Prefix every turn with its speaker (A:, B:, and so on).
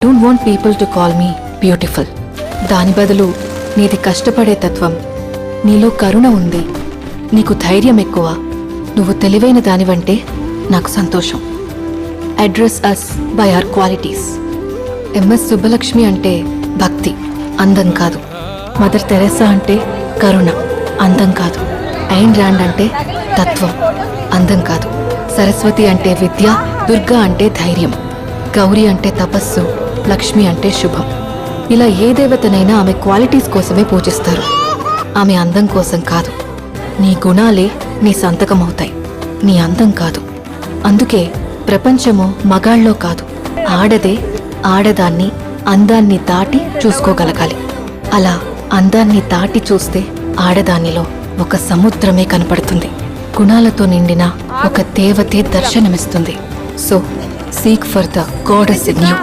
A: Don't want people to call me beautiful. దాని బదులు నీది కష్టపడే తత్వం, నీలో కరుణ ఉంది, నీకు ధైర్యం ఎక్కువ, నువ్వు తెలివైన దానివంటే నాకు సంతోషం. Address us by our qualities. M S Subbalakshmi అంటే భక్తి, అందం కాదు. మదర్ తెరెసా అంటే కరుణ, అందం కాదు. ఐన్ ర్యాండ్ అంటే తత్వం, అందం కాదు. సరస్వతి అంటే విద్య, దుర్గా అంటే ధైర్యం, గౌరీ అంటే తపస్సు, లక్ష్మి అంటే శుభం. ఇలా ఏ దేవతనైనా ఆమె క్వాలిటీస్ కోసమే పూజిస్తారు, ఆమె అందం కోసం కాదు. నీ గుణాలే నీ సంతకం అవుతాయి, నీ అందం కాదు. అందుకే ప్రపంచము మగాళ్ళలో కాదు, ఆడదే ఆడదాన్ని అందాన్ని దాటి చూసుకోగలగాలి. అలా అందాన్ని దాటి చూస్తే ఆడదానిలో ఒక సముద్రమే కనపడుతుంది, గుణాలతో నిండిన ఒక దేవతే దర్శనమిస్తుంది. So seek for the goddess in you.